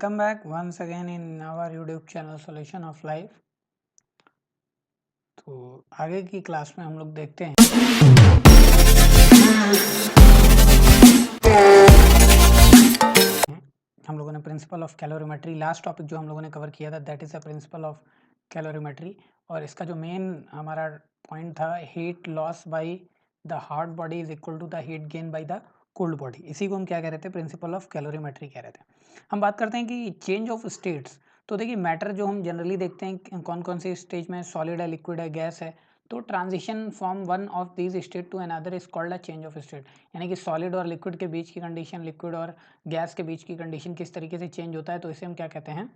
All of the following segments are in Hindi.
Come back once again in our YouTube channel Solution of Life। तो आगे की क्लास में हम लोग देखते हैं हम लोगों ने principle of calorimetry, last topic जो हम लोगों ने कवर किया था that is the principle of calorimetry. और इसका जो मेन हमारा पॉइंट था, heat loss by the hot body is equal to the heat gain by the cold body. इसी को हम क्या कह रहे थे, प्रिंसिपल ऑफ कैलोरीमेट्री कह रहे थे। हम बात करते हैं कि चेंज ऑफ स्टेट्स। तो देखिए मैटर जो हम जनरली देखते हैं कौन कौन से स्टेज में, सॉलिड है, लिक्विड है, गैस है। तो transition from one of these state to another is called a change of state. यानी कि सॉलिड और लिक्विड के बीच की कंडीशन, लिक्विड और गैस के बीच की कंडीशन किस तरीके से चेंज होता है, तो इसे हम क्या कहते हैं,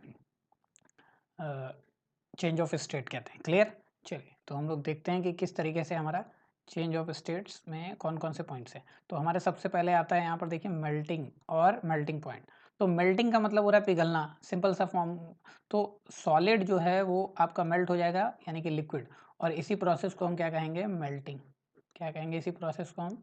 चेंज ऑफ स्टेट कहते हैं। क्लियर। चलिए तो हम लोग देखते हैं कि किस तरीके से हमारा चेंज ऑफ स्टेट्स में कौन कौन से पॉइंट्स हैं। तो हमारे सबसे पहले आता है यहाँ पर देखिए मेल्टिंग और मेल्टिंग पॉइंट। तो मेल्टिंग का मतलब हो रहा है पिघलना, सिंपल सा फॉर्म। तो सॉलिड जो है वो आपका मेल्ट हो जाएगा यानी कि लिक्विड, और इसी प्रोसेस को हम क्या कहेंगे, मेल्टिंग। क्या कहेंगे इसी प्रोसेस को हम,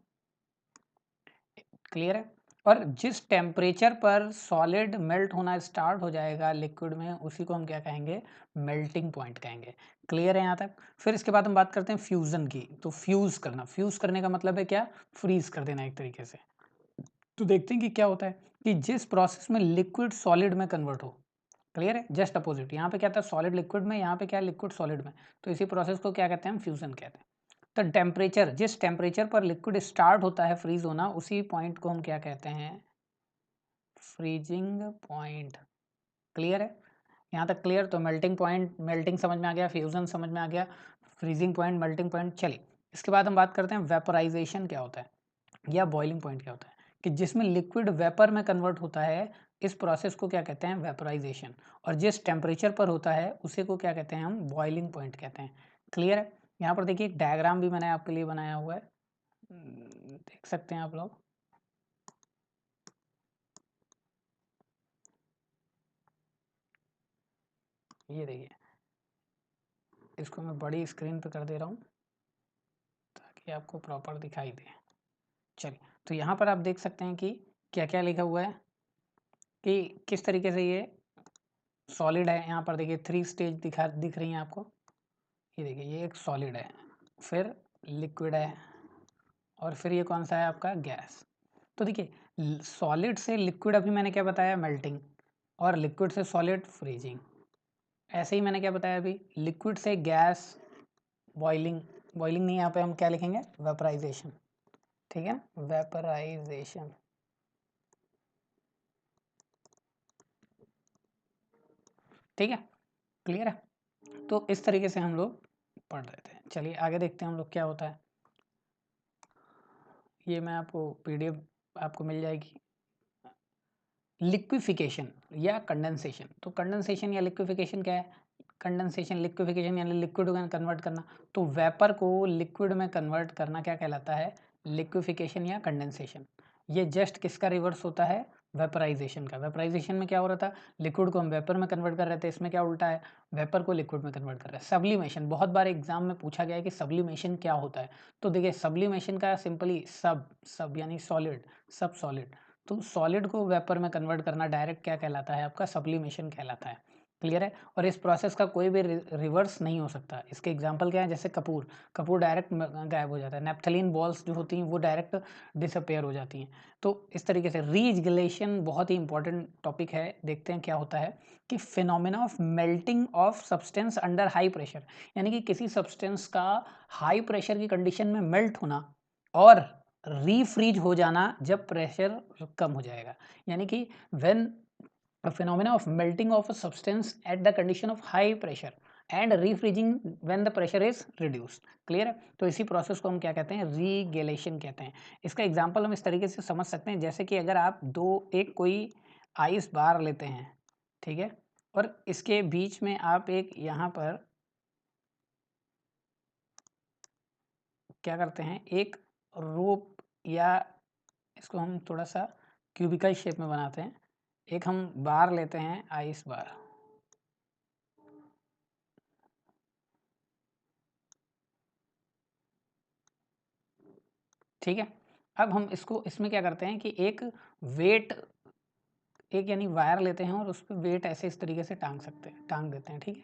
क्लियर है। और जिस टेम्परेचर पर सॉलिड मेल्ट होना स्टार्ट हो जाएगा लिक्विड में, उसी को हम क्या कहेंगे, मेल्टिंग पॉइंट कहेंगे। क्लियर है यहाँ तक। फिर इसके बाद हम बात करते हैं फ्यूजन की। तो फ्यूज करना, फ्यूज करने का मतलब है क्या, फ्रीज कर देना एक तरीके से। तो देखते हैं कि क्या होता है कि जिस प्रोसेस में लिक्विड सॉलिड में कन्वर्ट हो, क्लियर है, जस्ट अपोजिट। यहाँ पे क्या था, सॉलिड लिक्विड में, यहाँ पे क्या, लिक्विड सॉलिड में। तो इसी प्रोसेस को क्या कहते हैं, हम फ्यूजन कहते हैं। तो टेम्परेचर, जिस टेम्परेचर पर लिक्विड स्टार्ट होता है फ्रीज होना, उसी पॉइंट को हम क्या कहते हैं, फ्रीजिंग पॉइंट। क्लियर है यहाँ तक। क्लियर। तो मेल्टिंग पॉइंट, मेल्टिंग समझ में आ गया, फ्यूजन समझ में आ गया, फ्रीजिंग पॉइंट, मेल्टिंग पॉइंट। चलिए इसके बाद हम बात करते हैं वेपराइजेशन क्या होता है, या बॉइलिंग पॉइंट क्या होता है, कि जिसमें लिक्विड वेपर में कन्वर्ट होता है, इस प्रोसेस को क्या कहते हैं, वेपराइजेशन। और जिस टेम्परेचर पर होता है उसी को क्या कहते हैं, हम बॉइलिंग पॉइंट कहते हैं। क्लियर है। यहाँ पर देखिए एक डायग्राम भी मैंने आपके लिए बनाया हुआ है, देख सकते हैं आप लोग। ये देखिए, इसको मैं बड़ी स्क्रीन पे कर दे रहा हूँ ताकि आपको प्रॉपर दिखाई दे। चलिए तो यहाँ पर आप देख सकते हैं कि क्या क्या लिखा हुआ है, कि किस तरीके से ये सॉलिड है। यहाँ पर देखिए 3 स्टेज दिख रही हैं आपको। ये देखिए ये एक सॉलिड है, फिर लिक्विड है, और फिर ये कौन सा है आपका, गैस। तो देखिए सॉलिड से लिक्विड अभी मैंने क्या बताया, मेल्टिंग, और लिक्विड से सॉलिड फ्रीजिंग। ऐसे ही मैंने क्या बताया अभी, लिक्विड से गैस बॉइलिंग, बॉइलिंग नहीं, यहाँ पे हम क्या लिखेंगे, वेपराइजेशन। ठीक है, वेपराइजेशन। ठीक है, क्लियर है। तो इस तरीके से हम लोग पढ़ रहे थे। चलिए आगे देखते हैं हम लोग क्या होता है। ये मैं आपको पीडीएफ आपको मिल जाएगी। लिक्विफिकेशन या कंडेंसेशन। तो कंडेंसेशन या लिक्विफिकेशन क्या है, कंडेंसेशन, लिक्विफिकेशन यानी लिक्विड में कन्वर्ट करना। तो वेपर को लिक्विड में कन्वर्ट करना क्या कहलाता है, लिक्विफिकेशन या कंडेंसेशन। ये जस्ट किसका रिवर्स होता है, वेपराइजेशन का। वेपराइजेशन में क्या हो रहा था, लिक्विड को हम वेपर में कन्वर्ट कर रहे थे, इसमें क्या उल्टा है, वेपर को लिक्विड में कन्वर्ट कर रहे हैं। सब्लिमेशन, बहुत बार एग्जाम में पूछा गया है कि सब्लिमेशन क्या होता है। तो देखिए सब्लिमेशन का सिंपली सब, सब यानी सॉलिड, सब सॉलिड। तो सॉलिड को वेपर में कन्वर्ट करना डायरेक्ट क्या कहलाता है, आपका सब्लिमेशन कहलाता है। क्लियर है। और इस प्रोसेस का कोई भी रिवर्स नहीं हो सकता। इसके एग्जांपल क्या है, जैसे कपूर, कपूर डायरेक्ट गायब हो जाता है। नेप्थलीन बॉल्स जो होती हैं वो डायरेक्ट डिसअपेयर हो जाती हैं। तो इस तरीके से रीजगलेशन बहुत ही इंपॉर्टेंट टॉपिक है। देखते हैं क्या होता है कि phenomena of melting of substance under high pressure, यानी कि किसी सब्सटेंस का हाई प्रेशर की कंडीशन में मेल्ट होना और रीफ्रीज हो जाना जब प्रेशर कम हो जाएगा। यानी कि when a phenomena of melting of a substance at the condition of high pressure and refreezing when the pressure is reduced। Clear है। तो इसी प्रोसेस को हम क्या कहते हैं, रीगेलेशन कहते हैं। इसका एग्जांपल हम इस तरीके से समझ सकते हैं, जैसे कि अगर आप एक कोई आइस बार लेते हैं, ठीक है, और इसके बीच में आप एक यहाँ पर क्या करते हैं, एक रोप, या इसको हम थोड़ा सा क्यूबिकल शेप में बनाते हैं। एक हम बार लेते हैं, आइस बार, ठीक है। अब हम इसको, इसमें क्या करते हैं कि एक वेट एक यानी वायर लेते हैं और उस पर वेट ऐसे इस तरीके से टांग देते हैं, ठीक है,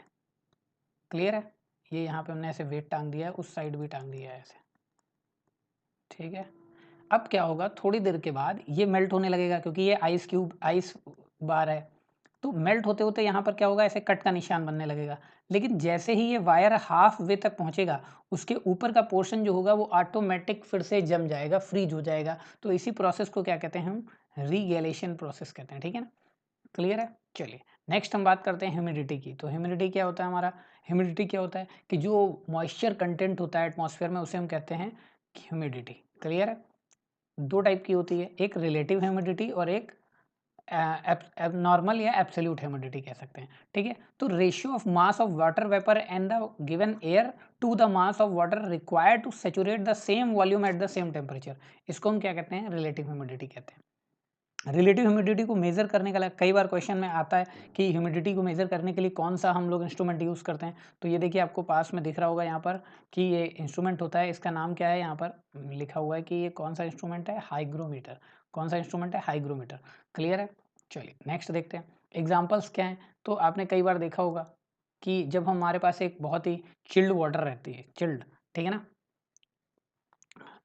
क्लियर है। ये यहाँ पे हमने ऐसे वेट टांग दिया है, उस साइड भी टांग दिया है ऐसे, ठीक है। अब क्या होगा, थोड़ी देर के बाद ये मेल्ट होने लगेगा क्योंकि ये आइस बार है, तो मेल्ट होते होते यहाँ पर क्या होगा, ऐसे कट का निशान बनने लगेगा। लेकिन जैसे ही ये वायर हाफ वे तक पहुँचेगा, उसके ऊपर का पोर्शन जो होगा वो ऑटोमेटिक फिर से जम जाएगा, फ्रीज हो जाएगा। तो इसी प्रोसेस को क्या कहते हैं हम, रीगैलेशन प्रोसेस कहते हैं, ठीक है ना, क्लियर है। चलिए नेक्स्ट हम बात करते हैं ह्यूमिडिटी की। तो ह्यूमिडिटी क्या होता है हमारा, ह्यूमिडिटी क्या होता है कि जो मॉइस्चर कंटेंट होता है एटमॉस्फेयर में उसे हम कहते हैं ह्यूमिडिटी, क्लियर है। दो टाइप की होती है, एक रिलेटिव ह्यूमिडिटी और एक नॉर्मल या एब्सोल्यूट ह्यूमिडिटी कह सकते हैं, ठीक है। तो ratio of mass of water vapour and the given air to the mass of water required to saturate the same volume at the same temperature, इसको हम क्या कहते हैं, रिलेटिव ह्यूमिडिटी कहते हैं। रिलेटिव ह्यूमिडिटी को मेजर करने का कई बार क्वेश्चन में आता है कि ह्यूमिडिटी को मेजर करने के लिए कौन सा हम लोग इंस्ट्रूमेंट यूज़ करते हैं। तो ये देखिए आपको पास में दिख रहा होगा यहाँ पर कि ये इंस्ट्रूमेंट होता है, इसका नाम क्या है, यहाँ पर लिखा हुआ है कि ये कौन सा इंस्ट्रूमेंट है, हाइग्रोमीटर। कौन सा इंस्ट्रूमेंट है, हाइग्रोमीटर, क्लियर है। चलिए नेक्स्ट देखते हैं एग्जाम्पल्स क्या हैं। तो आपने कई बार देखा होगा कि जब हमारे पास एक बहुत ही चिल्ड वाटर रहती है, चिल्ड, ठीक है ना,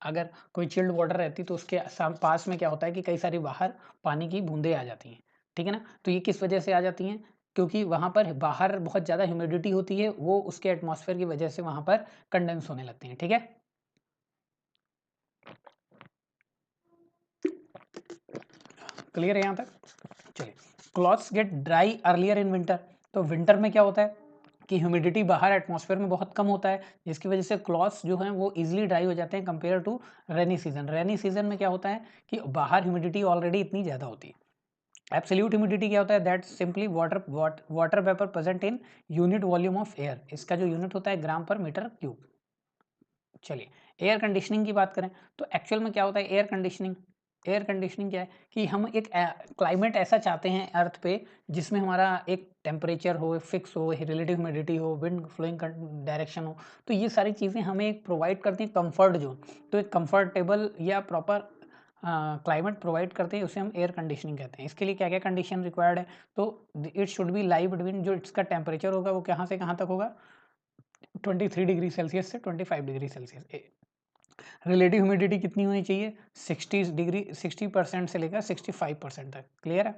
अगर कोई चिल्ड वाटर रहती तो उसके पास में क्या होता है कि कई सारी बाहर पानी की बूंदें आ जाती हैं, ठीक है ना। तो ये किस वजह से आ जाती हैं, क्योंकि वहाँ पर बाहर बहुत ज़्यादा ह्यूमिडिटी होती है, वो उसके एटमॉस्फेयर की वजह से वहाँ पर कंडेंस होने लगती हैं, ठीक है। क्लियर है यहाँ तक। चलिए clothes get dry earlier in winter. तो विंटर में क्या होता है कि ह्यूमिडिटी बाहर एटमॉस्फेयर में बहुत कम होता है, जिसकी वजह से क्लॉथ्स जो हैं वो इजीली ड्राई हो जाते हैं compare to rainy season. Rainy season में क्या होता है कि बाहर ह्यूमिडिटी ऑलरेडी इतनी ज़्यादा होती है। एब्सोल्यूट ह्यूमिडिटी क्या होता है, that simply water vapour present in unit volume of air, इसका जो यूनिट होता है ग्राम पर मीटर क्यूब। चलिए एयर कंडीशनिंग की बात करें तो एक्चुअल में क्या होता है एयर कंडीशनिंग। एयर कंडीशनिंग क्या है कि हम एक क्लाइमेट ऐसा चाहते हैं अर्थ पे जिसमें हमारा एक टेम्परेचर हो, फिक्स हो, रिलेटिव ह्यूमिडिटी हो, विंड फ्लोइंग डायरेक्शन हो। तो ये सारी चीज़ें हमें एक प्रोवाइड करती हैं कंफर्ट जोन। तो एक कंफर्टेबल या प्रॉपर क्लाइमेट प्रोवाइड करते हैं, उसे हम एयर कंडीशनिंग कहते हैं। इसके लिए क्या क्या कंडीशन रिक्वायर्ड है, तो it should be lie between, जो इसका टेम्परेचर होगा वो कहाँ से कहाँ तक होगा, 23 डिग्री सेल्सियस से 25 डिग्री सेल्सियस। रिलेटिव ह्यूमिडिटी कितनी होनी चाहिए, 60% से लेकर 65% तक, क्लियर है।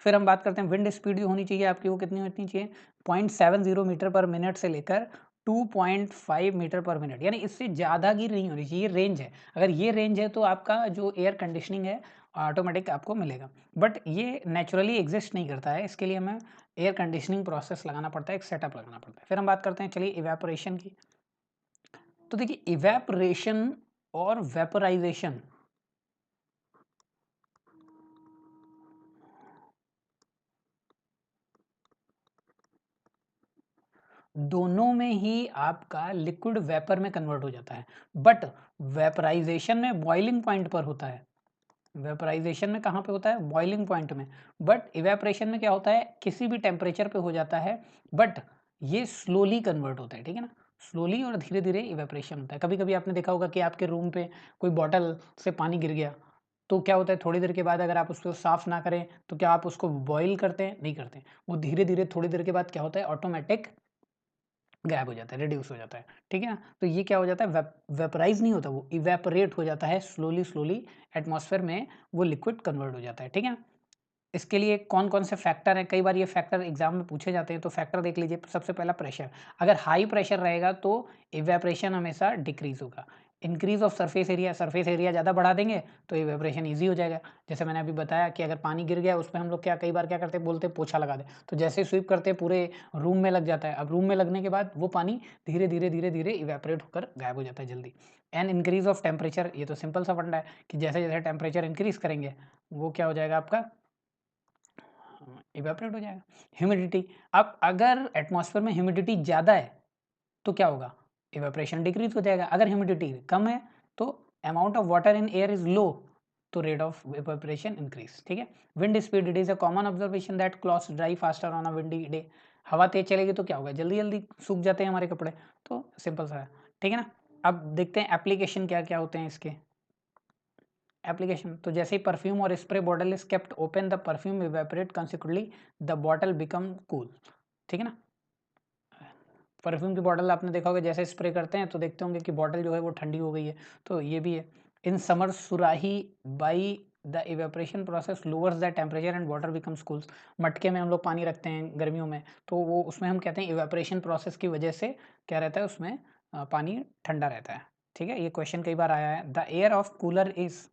फिर हम बात करते हैं विंड स्पीड जो होनी चाहिए आपकी, वो कितनी होनी चाहिए, 0.70 मीटर पर मिनट से लेकर 2.5 मीटर पर मिनट, यानी इससे ज़्यादा की नहीं होनी चाहिए, रेंज है। अगर ये रेंज है तो आपका जो एयर कंडीशनिंग है ऑटोमेटिक आपको मिलेगा, बट ये नेचुरली एग्जिस्ट नहीं करता है, इसके लिए हमें एयर कंडीशनिंग प्रोसेस लगाना पड़ता है, एक सेटअप लगाना पड़ता है। फिर हम बात करते हैं चलिए इवेपोरेशन की। तो देखिए इवेपोरेशन और वेपराइजेशन दोनों में ही आपका लिक्विड वेपर में कन्वर्ट हो जाता है, बट वेपराइजेशन में बॉइलिंग पॉइंट पर होता है। वेपराइजेशन में कहाँ पे होता है, बॉइलिंग पॉइंट में। बट इवेपरेशन में क्या होता है, किसी भी टेम्परेचर पे हो जाता है, बट ये स्लोली कन्वर्ट होता है, ठीक है ना, स्लोली और धीरे धीरे इवेपरेशन होता है। कभी कभी आपने देखा होगा कि आपके रूम पे कोई बॉटल से पानी गिर गया, तो क्या होता है थोड़ी देर के बाद अगर आप उसको साफ ना करें तो क्या आप उसको बॉईल करते हैं, नहीं करते। वो धीरे धीरे थोड़ी देर के बाद क्या होता है, ऑटोमेटिक गायब हो जाता है, रिड्यूस हो जाता है, ठीक है ना। तो ये क्या हो जाता है, वेपराइज नहीं होता, वो इवेपोरेट हो जाता है, स्लोली स्लोली एटमॉस्फेयर में वो लिक्विड कन्वर्ट हो जाता है, ठीक है। इसके लिए कौन कौन से फैक्टर हैं, कई बार ये फैक्टर एग्जाम में पूछे जाते हैं। तो फैक्टर देख लीजिए, सबसे पहला प्रेशर। अगर हाई प्रेशर रहेगा तो इवेपरेशन हमेशा डिक्रीज होगा। इंक्रीज ऑफ सरफेस एरिया ज़्यादा बढ़ा देंगे तो इवेपरेशन ईजी हो जाएगा। जैसे मैंने अभी बताया कि अगर पानी गिर गया उस पर हम लोग क्या कई बार क्या करते हैं, बोलते हैं पोछा लगा दे, तो जैसे स्वीप करते हैं पूरे रूम में लग जाता है। अब रूम में लगने के बाद वो पानी धीरे धीरे धीरे धीरे इवेपरेट होकर गायब हो जाता है जल्दी। एंड इंक्रीज ऑफ टेम्परेचर, ये तो सिंपल सा फंडा है कि जैसे जैसे टेम्परेचर इंक्रीज करेंगे वो क्या हो जाएगा आपका, इवेपोरेट हो जाएगा। ह्यूमिडिटी, अब अगर एटमॉस्फेयर में ह्यूमिडिटी ज़्यादा है तो क्या होगा, इवेपोरेशन डिक्रीज हो जाएगा। अगर ह्यूमिडिटी कम है तो amount of water in air is low, तो रेट ऑफ इवेपोरेशन इंक्रीज, ठीक है। Wind speed, it is a common observation that clothes dry faster on a windy day. हवा तेज चलेगी तो क्या होगा, जल्दी जल्दी सूख जाते हैं हमारे कपड़े। तो सिंपल सा है, ठीक है ना। अब देखते हैं एप्लीकेशन क्या क्या होते हैं इसके। एप्लीकेशन, तो जैसे ही परफ्यूम और spray bottle is kept open, the perfume evaporate, consequently the bottle become cool. ठीक है ना, परफ्यूम की बॉटल आपने देखा होगा, जैसे स्प्रे करते हैं तो देखते होंगे कि बॉटल जो है वो ठंडी हो गई है, तो ये भी है। इन समर सुराही by the evaporation process lowers the temperature and water becomes cools. मटके में हम लोग पानी रखते हैं गर्मियों में, तो वो उसमें हम कहते हैं इवेपोरेशन प्रोसेस की वजह से क्या रहता है उसमें पानी ठंडा रहता है। ठीक है, ये क्वेश्चन कई बार आया है। The air of cooler is,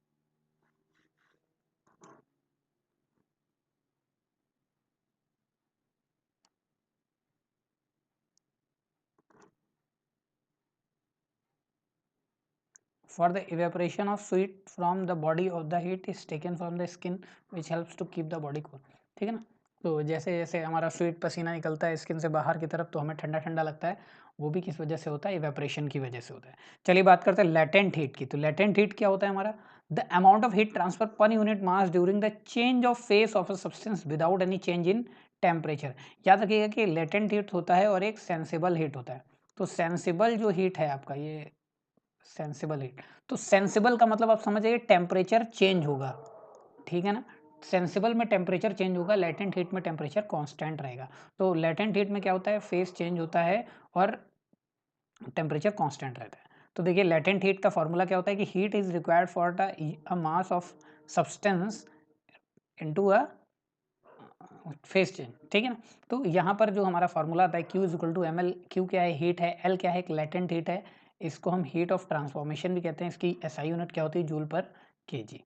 for the evaporation of sweat from the body of the heat is taken from the skin which helps to keep the body cool। ठीक है ना, तो जैसे जैसे हमारा स्वीट पसीना निकलता है स्किन से बाहर की तरफ तो हमें ठंडा ठंडा लगता है, वो भी किस वजह से होता है, इवेपोरेशन की वजह से होता है। चलिए बात करते हैं लेटेंट हीट की। तो लेटेंट हीट क्या होता है हमारा, the amount of heat transfer per unit mass during the change of face of a substance without any change in temperature. याद रखिएगा कि लेटेंट हीट होता है और एक सेंसिबल हीट होता है। तो सेंसिबल जो हीट है आपका, ये सेंसिबल हीट, तो सेंसिबल का मतलब आप समझ जाइए टेम्परेचर चेंज होगा। ठीक है ना, सेंसिबल में टेम्परेचर चेंज होगा, लेटेंट हीट में टेम्परेचर कांस्टेंट रहेगा। तो लेटेंट हीट में क्या होता है, फेस चेंज होता है और टेम्परेचर कांस्टेंट रहता है। तो देखिए लेटेंट हीट का फॉर्मूला क्या होता है कि heat is required for the mass of substance into a face change. ठीक है ना, तो यहाँ पर जो हमारा फॉर्मूला आता है Q is equal to M L. Q क्या है, हीट है, एल क्या है, एक लेटेंट हीट है, इसको हम हीट ऑफ ट्रांसफॉर्मेशन भी कहते हैं। इसकी एसआई यूनिट क्या होती है, जूल पर केजी।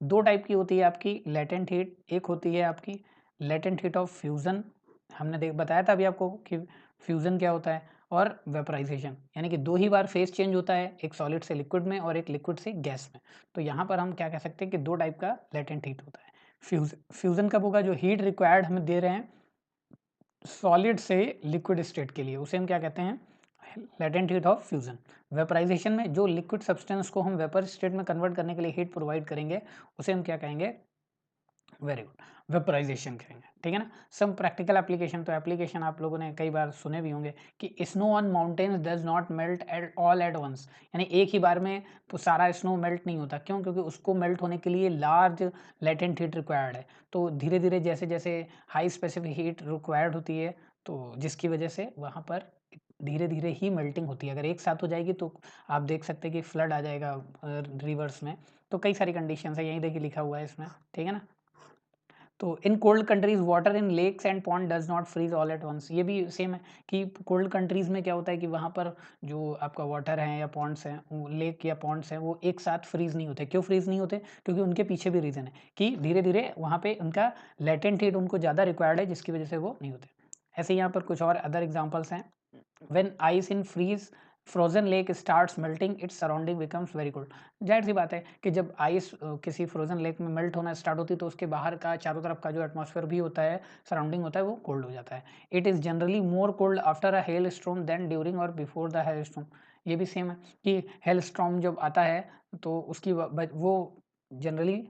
दो टाइप की होती है आपकी लेटेंट हीट, एक होती है आपकी लेटेंट हीट ऑफ फ्यूजन, हमने देख बताया था अभी आपको कि फ्यूजन क्या होता है, और वेपराइजेशन, यानी कि दो ही बार फेस चेंज होता है, एक सॉलिड से लिक्विड में और एक लिक्विड से गैस में। तो यहाँ पर हम क्या कह सकते हैं कि दो टाइप का लेटेंट हीट होता है। फ्यूजन कब होगा, जो हीट रिक्वायर्ड हमें दे रहे हैं सॉलिड से लिक्विड स्टेट के लिए, उसे हम क्या कहते हैं, latent heat of fusion. Vaporisation में जो लिक्विड सब्सटेंस को हम वेपर स्टेट में कन्वर्ट करने के लिए हीट प्रोवाइड करेंगे, उसे हम क्या कहेंगे, वेरी गुड, वेपराइजेशन कहेंगे। ठीक है ना, सम प्रैक्टिकल एप्लीकेशन, तो एप्लीकेशन आप लोगों ने कई बार सुने भी होंगे कि snow on mountains does not melt at all at once, यानी एक ही बार में तो सारा स्नो मेल्ट नहीं होता। क्यों, क्योंकि उसको मेल्ट होने के लिए लार्ज लेटेंट हीट रिक्वायर्ड है। तो धीरे धीरे जैसे जैसे हाई स्पेसिफिक हीट रिक्वायर्ड होती है, तो जिसकी वजह से वहाँ पर धीरे धीरे ही मेल्टिंग होती है। अगर एक साथ हो जाएगी तो आप देख सकते हैं कि फ्लड आ जाएगा रिवर्स में। तो कई सारी कंडीशन है, यहीं देखिए लिखा हुआ है इसमें। ठीक है ना, तो in cold countries water in lakes and pond does not freeze all at once, ये भी सेम है कि कोल्ड कंट्रीज में क्या होता है कि वहाँ पर जो आपका वाटर है या पॉन्ड्स हैं, लेक या पॉन्ड्स हैं, वो एक साथ फ्रीज नहीं होते। क्यों फ्रीज नहीं होते, क्योंकि उनके पीछे भी रीज़न है कि धीरे धीरे वहाँ पे उनका लेटेंट हीट उनको ज़्यादा रिक्वायर्ड है, जिसकी वजह से वो नहीं होते। ऐसे यहाँ पर कुछ और अदर एग्जाम्पल्स हैं। When ice in freeze frozen lake starts melting its surrounding becomes very cold. जाहिर सी बात है कि जब आइस किसी फ्रोजन लेक में मेल्ट होना स्टार्ट होती है तो उसके बाहर का चारों तरफ का जो एटमॉस्फेयर भी होता है, सराउंडिंग होता है, वो कोल्ड हो जाता है। It is generally more cold after a hail storm than during और बिफोर द हेल स्टॉर्म। ये भी सेम है कि हेल स्टॉर्म जब आता है तो उसकी वो जनरली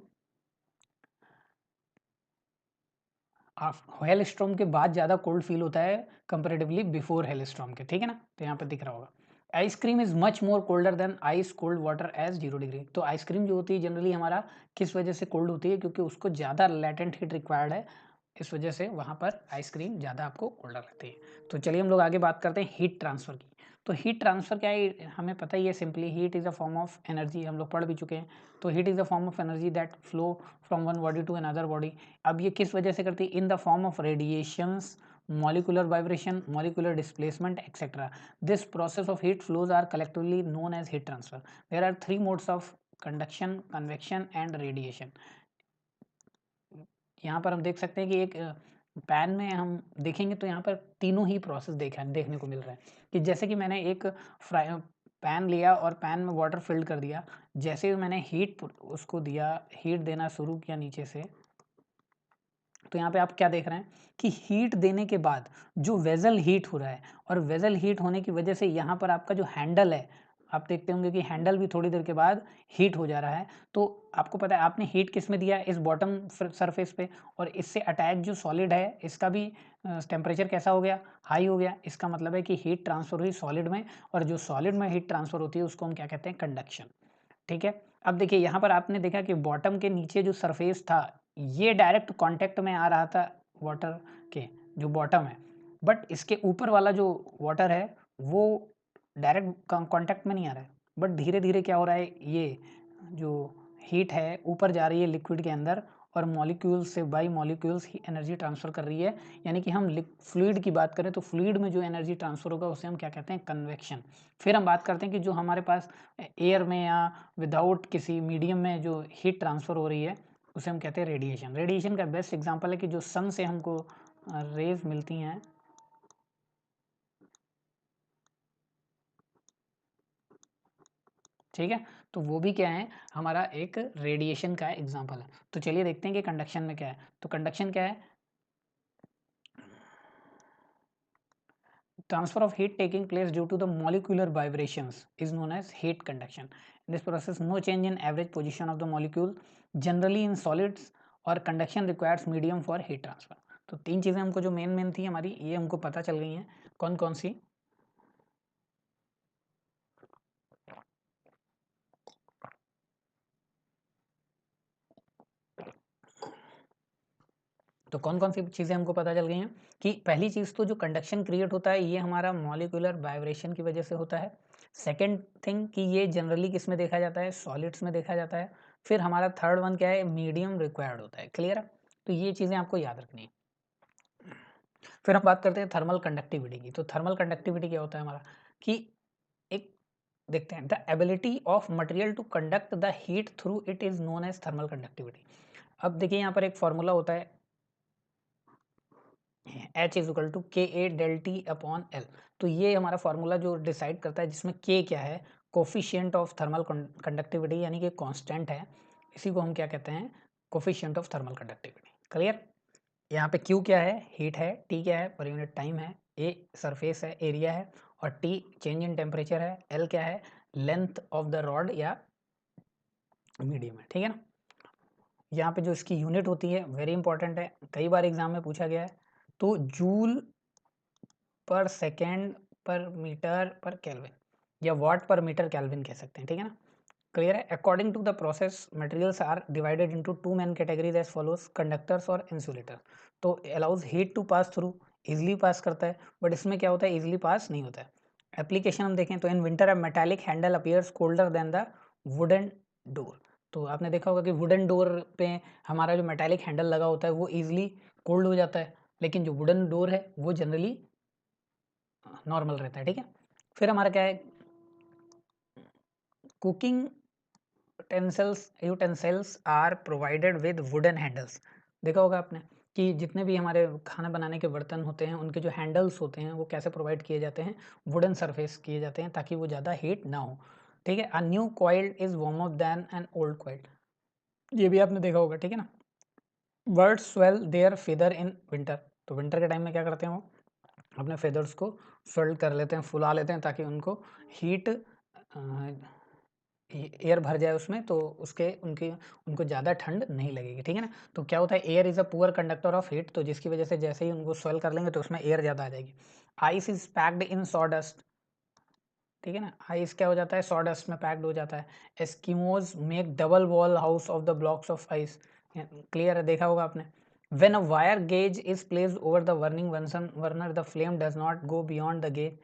हेल स्टॉर्म के बाद ज़्यादा कोल्ड फील होता है कंपेरेटिवली बिफोर हेल स्टॉर्म के। ठीक है ना, तो यहाँ पे दिख रहा होगा। Ice cream is much more colder than ice cold water as 0 degree. तो आइसक्रीम जो होती है जनरली हमारा किस वजह से कोल्ड होती है, क्योंकि उसको ज़्यादा लेटेंट हीट रिक्वायर्ड है, इस वजह से वहाँ पर आइसक्रीम ज़्यादा आपको कोल्डर लगती है। तो चलिए हम लोग आगे बात करते हैं हीट ट्रांसफ़र की। तो हीट ट्रांसफ़र क्या है, हमें पता ही है, simply heat is a form of energy, हम लोग पढ़ भी चुके हैं। तो heat is a form of energy that flow from one body to another body. अब ये किस वजह से करती है, in the form of radiations, molecular vibration, molecular displacement, etc. This process of heat flows are collectively known as heat transfer. There are three modes of conduction, convection and radiation. यहाँ पर हम देख सकते हैं कि एक पैन में हम देखेंगे तो यहाँ पर तीनों ही प्रोसेस देखने को मिल रहा है कि जैसे कि मैंने एक फ्राई पैन लिया और पैन में वाटर फिल्ड कर दिया, जैसे ही मैंने हीट उसको दिया, हीट देना शुरू किया नीचे से, तो यहाँ पे आप क्या देख रहे हैं कि हीट देने के बाद जो वेजल हीट हो रहा है, और वेजल हीट होने की वजह से यहाँ पर आपका जो हैंडल है, आप देखते होंगे कि हैंडल भी थोड़ी देर के बाद हीट हो जा रहा है। तो आपको पता है आपने हीट किस में दिया, इस बॉटम सरफेस पे, और इससे अटैच जो सॉलिड है इसका भी टेम्परेचर कैसा हो गया, हाई हो गया। इसका मतलब है कि हीट ट्रांसफर हुई सॉलिड में, और जो सॉलिड में हीट ट्रांसफर होती है उसको हम क्या कहते हैं, कंडक्शन। ठीक है, अब देखिए यहाँ पर आपने देखा कि बॉटम के नीचे जो सरफेस था ये डायरेक्ट कांटेक्ट में आ रहा था वाटर के, जो बॉटम है, बट इसके ऊपर वाला जो वाटर है वो डायरेक्ट कांटेक्ट में नहीं आ रहा है, बट धीरे धीरे क्या हो रहा है, ये जो हीट है ऊपर जा रही है लिक्विड के अंदर और मॉलिक्यूल्स से by molecules he energy transfer कर रही है। यानी कि हम फ्लूइड की बात करें तो फ्लूइड में जो एनर्जी ट्रांसफर होगा उसे हम क्या कहते हैं, कन्वेक्शन। फिर हम बात करते हैं कि जो हमारे पास एयर में या विदाउट किसी मीडियम में जो हीट ट्रांसफर हो रही है उसे हम कहते हैं रेडिएशन। रेडिएशन का बेस्ट एग्जांपल है कि जो सन से हमको रेज मिलती हैं, ठीक है, तो वो भी क्या है, हमारा एक रेडिएशन का एग्जांपल है। तो चलिए देखते हैं कि कंडक्शन में क्या है। तो कंडक्शन क्या है, transfer of heat taking place due to the molecular vibrations is known as heat conduction. In this process no change in average position of the molecule generally in solids और conduction requires medium for heat transfer। तो तीन चीजें हमको जो मेन थी हमारी ये हमको पता चल गई हैं, कौन कौन सी। तो कौन कौन सी चीज़ें हमको पता चल गई हैं कि पहली चीज़ तो जो कंडक्शन क्रिएट होता है ये हमारा मॉलिक्यूलर वाइब्रेशन की वजह से होता है। सेकेंड थिंग कि ये जनरली किस में देखा जाता है, सॉलिड्स में देखा जाता है। फिर हमारा थर्ड वन क्या है, मीडियम रिक्वायर्ड होता है। क्लियर है, तो ये चीज़ें आपको याद रखनी है। फिर हम बात करते हैं थर्मल कंडक्टिविटी की। तो थर्मल कंडक्टिविटी क्या होता है हमारा, कि एक देखते हैं, the ability of material to conduct the heat through it is known as thermal conductivity. अब देखिए यहाँ पर एक फॉर्मूला होता है H इज इक्वल टू के ए डेल टी अपॉन एल। तो ये हमारा फॉर्मूला जो डिसाइड करता है, जिसमें के क्या है, कोफिशियंट ऑफ थर्मल कंडक्टिविटी यानी कि कांस्टेंट है, इसी को हम क्या कहते हैं, coefficient of thermal conductivity. Clear. यहाँ पे Q क्या है, हीट है, T क्या है, पर यूनिट टाइम है, A सरफेस है, एरिया है, और T चेंज इन टेम्परेचर है, L क्या है, लेंथ ऑफ द रॉड या मीडियम है। ठीक है ना। यहाँ पे जो इसकी यूनिट होती है वेरी इंपॉर्टेंट है, कई बार एग्जाम में पूछा गया है। तो जूल पर सेकेंड पर मीटर पर केल्विन या वाट पर मीटर केल्विन कह सकते हैं। ठीक है ना, क्लियर है। According to the process materials are divided into two main categories as follows, conductors और इंसुलेटर। तो allows heat to pass through, easily pass करता है, बट इसमें क्या होता है, इजिली पास नहीं होता है। एप्लीकेशन हम देखें तो in winter a metallic handle appears colder than the wooden door. तो आपने देखा होगा कि वुडन डोर पे हमारा जो मेटालिक हैंडल लगा होता है वो इजिली कोल्ड हो जाता है, लेकिन जो वुडन डोर है वो जनरली नॉर्मल रहता है। ठीक है। फिर हमारा क्या है, cooking utensils are provided with wooden handles. देखा होगा आपने कि जितने भी हमारे खाना बनाने के बर्तन होते हैं उनके जो हैंडल्स होते हैं वो कैसे प्रोवाइड किए जाते हैं, वुडन सरफेस किए जाते हैं ताकि वो ज़्यादा हीट ना हो। ठीक है। A new coiled is warm up than an old coiled, ये भी आपने देखा होगा। ठीक है ना। Birds swell their feather in winter. तो विंटर के टाइम में क्या करते हैं, वो अपने फेदर्स को स्वेल कर लेते हैं, फुला लेते हैं, ताकि उनको हीट एयर भर जाए उसमें, तो उसके उनकी उनको ज़्यादा ठंड नहीं लगेगी। ठीक है ना। तो क्या होता है, air is a poor conductor of heat, तो जिसकी वजह से जैसे ही उनको स्वेल कर लेंगे तो उसमें एयर ज़्यादा आ जाएगी। Ice is packed in sawdust. ठीक है ना, आइस क्या हो जाता है, सॉडस्ट में पैक्ड हो जाता है। Eskimos make double wall house of the blocks of ice. Clear है, देखा होगा आपने। When a wire gauze is placed over the burning burner the flame does not go beyond the gauze,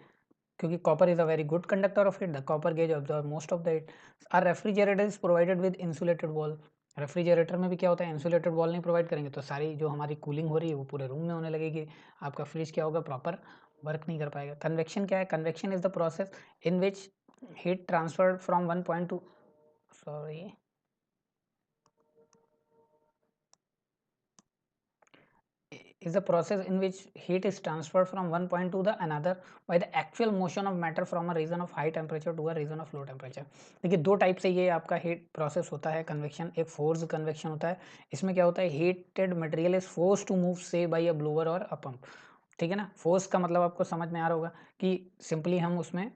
क्योंकि copper is a very good conductor of heat, the copper gauze absorb most of the heat. Our refrigerator is provided with insulated wall. Refrigerator में भी क्या होता है, इंसुलेटेड वॉल नहीं प्रोवाइड करेंगे तो सारी जो हमारी कूलिंग हो रही है वो पूरे रूम में होने लगेगी, आपका फ्रिज क्या होगा, प्रॉपर वर्क नहीं कर पाएगा। कन्वेक्शन क्या है, convection is the process in which heat transferred from one point two, sorry, is a process in which heat is transferred from one point to the another by the actual motion of matter from a region of high temperature to a region of low temperature। देखिए दो टाइप से ये आपका हीट प्रोसेस होता है कन्वेक्शन। एक फोर्स कन्वेक्शन होता है, इसमें क्या होता है, heated material is force to move से बाय अ ब्लोअर और अ पंप। ठीक है ना। फोर्स का मतलब आपको समझ में आ रहा होगा कि सिंपली हम उसमें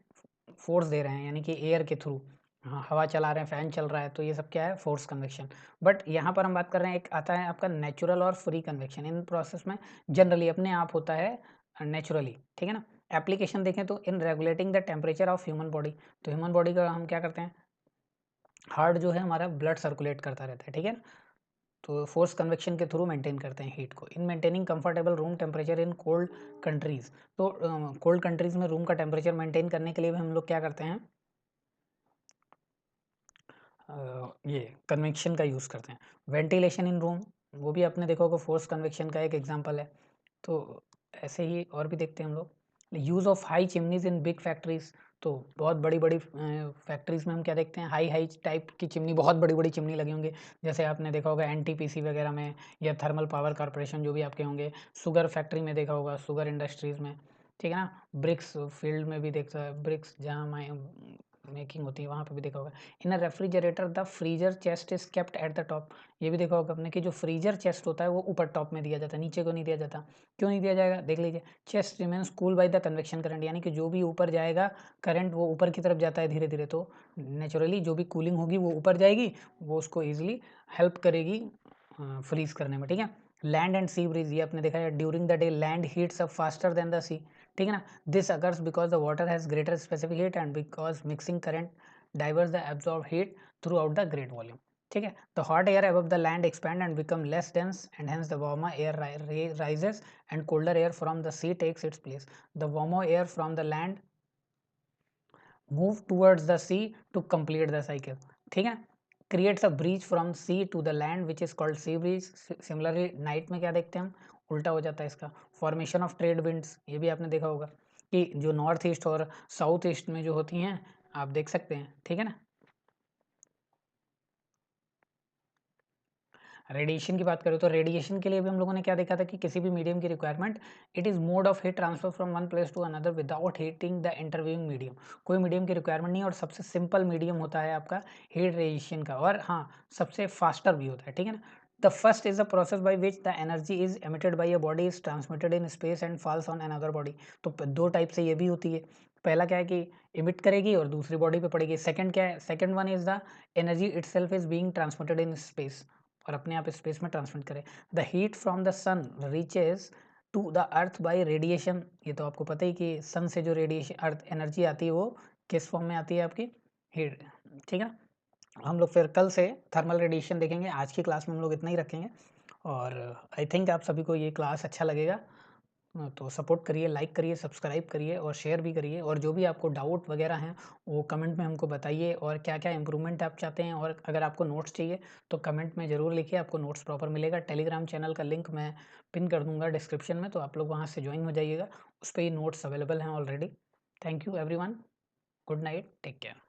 फोर्स दे रहे हैं, यानी कि एयर के थ्रू, हाँ हवा चला रहे हैं, फैन चल रहा है, तो ये सब क्या है, फोर्स कन्वेक्शन। बट यहाँ पर हम बात कर रहे हैं, एक आता है आपका नेचुरल और फ्री कन्वेक्शन। इन प्रोसेस में जनरली अपने आप होता है नेचुरली। ठीक है ना। एप्लीकेशन देखें तो इन regulating the temperature of human body. तो ह्यूमन बॉडी का हम क्या करते हैं, हार्ट जो है हमारा ब्लड सर्कुलेट करता रहता है, ठीक है ना? तो फोर्स कन्वेक्शन के थ्रू मेंटेन करते हैं हीट को। In maintaining comfortable room temperature in cold countries, तो कोल्ड कंट्रीज में रूम का टेम्परेचर मेंटेन करने के लिए भी हम लोग क्या करते हैं, ये कन्वेक्शन का यूज़ करते हैं। वेंटिलेशन इन रूम, वो भी आपने देखा होगा फोर्स कन्वेक्शन का एक एग्जांपल है। तो ऐसे ही और भी देखते हैं हम लोग। Use of high chimneys in big factories, तो बहुत बड़ी बड़ी फैक्ट्रीज में हम क्या देखते हैं, हाई हाई टाइप की चिमनी, बहुत बड़ी बड़ी चिमनी लगी होंगे। जैसे आपने देखा होगा एनटीपीसी वगैरह में, या थर्मल पावर कॉरपोरेशन जो भी आपके होंगे, शुगर फैक्ट्री में देखा होगा, शुगर इंडस्ट्रीज में, ठीक है ना? ब्रिक्स फील्ड में भी देखता है, ब्रिक्स जहाँ मेकिंग होती है वहाँ पे भी देखा होगा। In a refrigerator the freezer chest is kept at the top, ये भी देखा होगा आपने कि जो फ्रीजर चेस्ट होता है वो ऊपर टॉप में दिया जाता है, नीचे को नहीं दिया जाता। क्यों नहीं दिया जाएगा, देख लीजिए। Chest remains cool by the convection current, यानी कि जो भी ऊपर जाएगा करंट वो ऊपर की तरफ जाता है धीरे धीरे, तो नेचुरली जो भी कूलिंग होगी वो ऊपर जाएगी, वो उसको ईजिली हेल्प करेगी फ्रीज करने में, ठीक है। लैंड एंड सी ब्रीज, ये आपने देखा है, during the day land heats up faster than the sea, ठीक है ना? This occurs because the water has greater specific heat and because mixing current diverse the absorb heat throughout the great volume, ठीक है। The hot air above the land expand and become less dense and hence the warmer air rises and colder air from the sea takes its place. The warmer air from the land move towards the sea to complete the cycle, ठीक है। creates a breeze from sea to the land which is called sea breeze. Similarly night में क्या देखते हैं हम, उल्टा हो जाता है इसका। फॉर्मेशन ऑफ ट्रेड विंड्स, ये भी आपने देखा होगा कि जो नॉर्थ ईस्ट और साउथ ईस्ट में जो होती हैं आप देख सकते हैं, ठीक है ना। रेडिएशन की बात करें तो रेडिएशन के लिए भी हम लोगों ने क्या देखा था कि किसी भी मीडियम की requirement, it is mode of heat transfer from one place to another without heating the interviewing medium. कोई मीडियम की रिक्वायरमेंट नहीं, और सबसे सिंपल मीडियम होता है आपका हीट रेडिएशन का, और हाँ सबसे फास्टर भी होता है, ठीक है ना। The first is the process by which the energy is emitted by a body is transmitted in space and falls on another body. तो दो टाइप से ये भी होती है। पहला क्या है कि इमिट करेगी और दूसरी बॉडी पे पड़ेगी। सेकंड क्या है, second one is the energy itself is being transmitted in space, और अपने आप स्पेस में ट्रांसमिट करें। The heat from the sun reaches to the earth by radiation, ये तो आपको पता ही कि सन से जो रेडिएशन अर्थ एनर्जी आती है वो किस फॉर्म में आती है आपकी, हीट, ठीक है। हम लोग फिर कल से थर्मल रेडिएशन देखेंगे, आज की क्लास में हम लोग इतना ही रखेंगे, और आई थिंक आप सभी को ये क्लास अच्छा लगेगा। तो सपोर्ट करिए, लाइक करिए, सब्सक्राइब करिए और शेयर भी करिए, और जो भी आपको डाउट वगैरह हैं वो कमेंट में हमको बताइए, और क्या क्या इम्प्रूवमेंट आप चाहते हैं, और अगर आपको नोट्स चाहिए तो कमेंट में ज़रूर लिखिए, आपको नोट्स प्रॉपर मिलेगा। टेलीग्राम चैनल का लिंक मैं पिन कर दूंगा डिस्क्रिप्शन में, तो आप लोग वहाँ से ज्वाइन हो जाइएगा, उस पर ही नोट्स अवेलेबल हैं already. Thank you everyone, good night, take care.